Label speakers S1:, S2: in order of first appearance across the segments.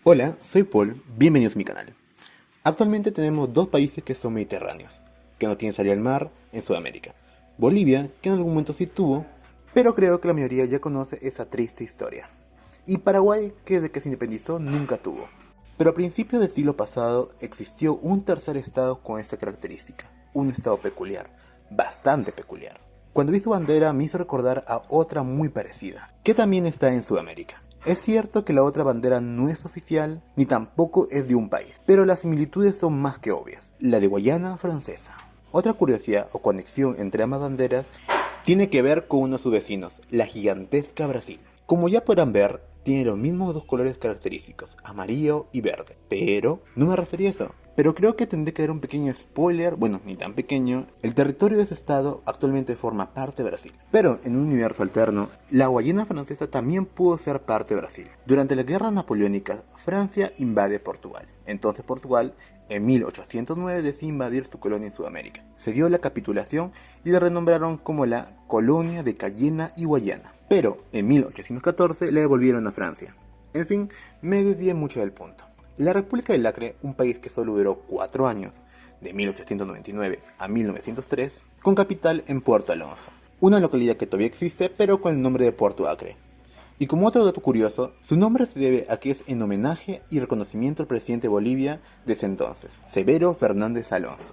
S1: Hola, soy Paul, bienvenidos a mi canal. Actualmente tenemos dos países que son mediterráneos, que no tienen salida al mar en Sudamérica. Bolivia, que en algún momento sí tuvo, pero creo que la mayoría ya conoce esa triste historia. Y Paraguay, que desde que se independizó nunca tuvo. Pero a principios del siglo pasado existió un tercer estado con esta característica, un estado peculiar, bastante peculiar. Cuando vi su bandera me hizo recordar a otra muy parecida, que también está en Sudamérica. Es cierto que la otra bandera no es oficial, ni tampoco es de un país, pero las similitudes son más que obvias, la de Guayana Francesa. Otra curiosidad o conexión entre ambas banderas tiene que ver con uno de sus vecinos, la gigantesca Brasil. Como ya podrán ver, tiene los mismos dos colores característicos, amarillo y verde. Pero no me refería a eso. Pero creo que tendré que dar un pequeño spoiler, bueno, ni tan pequeño. El territorio de ese estado actualmente forma parte de Brasil. Pero en un universo alterno, la Guayana Francesa también pudo ser parte de Brasil. Durante las guerras napoleónicas, Francia invade Portugal. Entonces Portugal en 1809 decidió invadir su colonia en Sudamérica. Se dio la capitulación y la renombraron como la Colonia de Cayena y Guayana. Pero en 1814 la devolvieron a Francia. En fin, me desvié mucho del punto. La República del Acre, un país que solo duró 4 años, de 1899 a 1903, con capital en Puerto Alonso, una localidad que todavía existe pero con el nombre de Puerto Acre. Y como otro dato curioso, su nombre se debe a que es en homenaje y reconocimiento al presidente de Bolivia de ese entonces, Severo Fernández Alonso.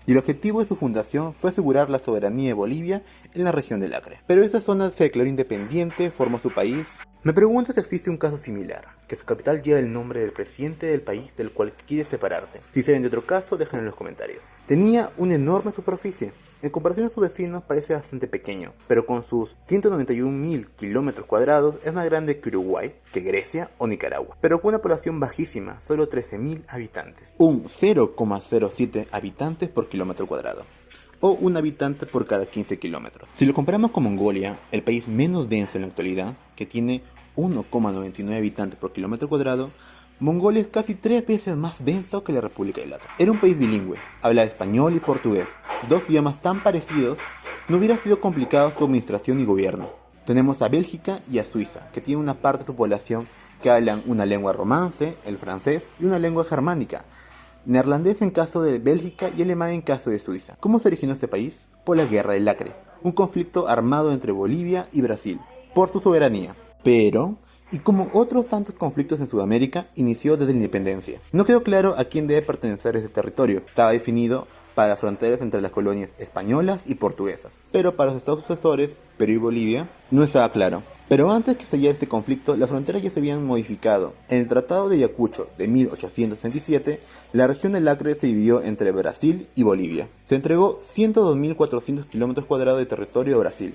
S1: Y el objetivo de su fundación fue asegurar la soberanía de Bolivia en la región del Acre. Pero esa zona se declaró independiente, formó su país. Me pregunto si existe un caso similar, que su capital lleva el nombre del presidente del país del cual quiere separarte. Si saben de otro caso, déjenlo en los comentarios. Tenía una enorme superficie. En comparación a sus vecinos parece bastante pequeño, pero con sus 191.000 kilómetros cuadrados es más grande que Uruguay, que Grecia o Nicaragua, pero con una población bajísima, solo 13.000 habitantes, un 0,07 habitantes por kilómetro cuadrado, o un habitante por cada 15 kilómetros. Si lo comparamos con Mongolia, el país menos denso en la actualidad, que tiene 1,99 habitantes por kilómetro cuadrado, Mongolia es casi 3 veces más denso que la República del Acre. Era un país bilingüe, hablaba español y portugués, dos idiomas tan parecidos, no hubiera sido complicado su administración y gobierno. Tenemos a Bélgica y a Suiza, que tienen una parte de su población que hablan una lengua romance, el francés, y una lengua germánica, neerlandés en caso de Bélgica y alemán en caso de Suiza. ¿Cómo se originó este país? Por la Guerra del Acre, un conflicto armado entre Bolivia y Brasil, por su soberanía. Pero, y como otros tantos conflictos en Sudamérica, inició desde la independencia. No quedó claro a quién debe pertenecer ese territorio. Estaba definido para las fronteras entre las colonias españolas y portuguesas. Pero para los estados sucesores, Perú y Bolivia, no estaba claro. Pero antes que estallara este conflicto, las fronteras ya se habían modificado. En el Tratado de Ayacucho de 1867, la región del Acre se dividió entre Brasil y Bolivia. Se entregó 102.400 kilómetros cuadrados de territorio a Brasil,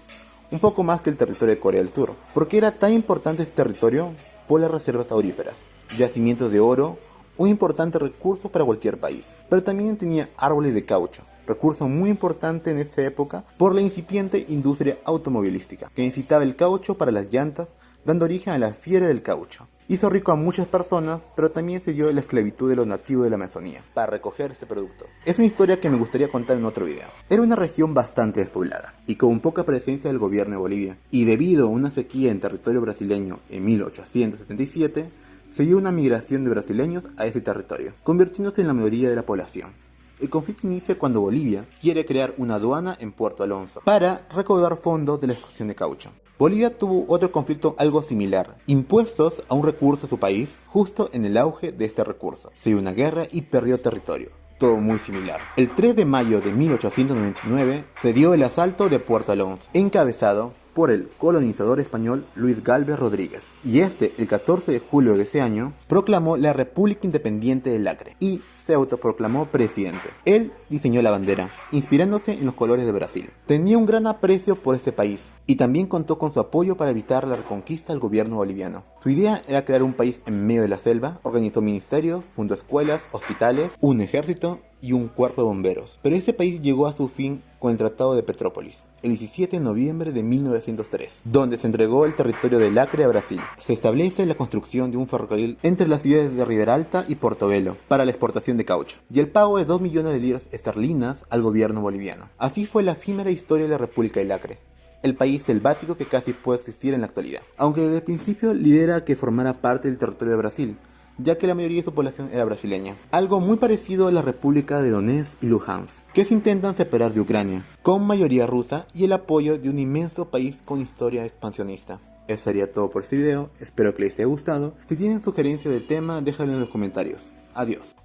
S1: un poco más que el territorio de Corea del Sur. ¿Por qué era tan importante este territorio? Por las reservas auríferas, yacimientos de oro, un importante recurso para cualquier país. Pero también tenía árboles de caucho, recurso muy importante en esa época por la incipiente industria automovilística, que necesitaba el caucho para las llantas, dando origen a la fiebre del caucho. Hizo rico a muchas personas, pero también se dio la esclavitud de los nativos de la Amazonía para recoger este producto. Es una historia que me gustaría contar en otro video. Era una región bastante despoblada y con poca presencia del gobierno de Bolivia, y debido a una sequía en territorio brasileño en 1877, se dio una migración de brasileños a ese territorio, convirtiéndose en la mayoría de la población. El conflicto inicia cuando Bolivia quiere crear una aduana en Puerto Alonso para recaudar fondos de la extracción de caucho. Bolivia tuvo otro conflicto algo similar, impuestos a un recurso de su país justo en el auge de este recurso. Se dio una guerra y perdió territorio. Todo muy similar. El 3 de mayo de 1899 se dio el asalto de Puerto Alonso, encabezado por el colonizador español Luis Gálvez Rodríguez, y el 14 de julio de ese año, proclamó la República Independiente del Acre y se autoproclamó presidente. Él diseñó la bandera, inspirándose en los colores de Brasil. Tenía un gran aprecio por este país y también contó con su apoyo para evitar la reconquista del gobierno boliviano. Su idea era crear un país en medio de la selva, organizó ministerios, fundó escuelas, hospitales, un ejército y un cuerpo de bomberos. Pero este país llegó a su fin con el Tratado de Petrópolis, el 17 de noviembre de 1903, donde se entregó el territorio del Acre a Brasil. Se establece la construcción de un ferrocarril entre las ciudades de Riberalta y Portobelo para la exportación de caucho, y el pago de 2 millones de libras esterlinas al gobierno boliviano. Así fue la efímera historia de la República del Acre, el país selvático que casi puede existir en la actualidad, aunque desde el principio lidera que formara parte del territorio de Brasil, ya que la mayoría de su población era brasileña. Algo muy parecido a la República de Donetsk y Luhansk, que se intentan separar de Ucrania, con mayoría rusa y el apoyo de un inmenso país con historia expansionista. Eso sería todo por este video, espero que les haya gustado. Si tienen sugerencias del tema, déjenlo en los comentarios. Adiós.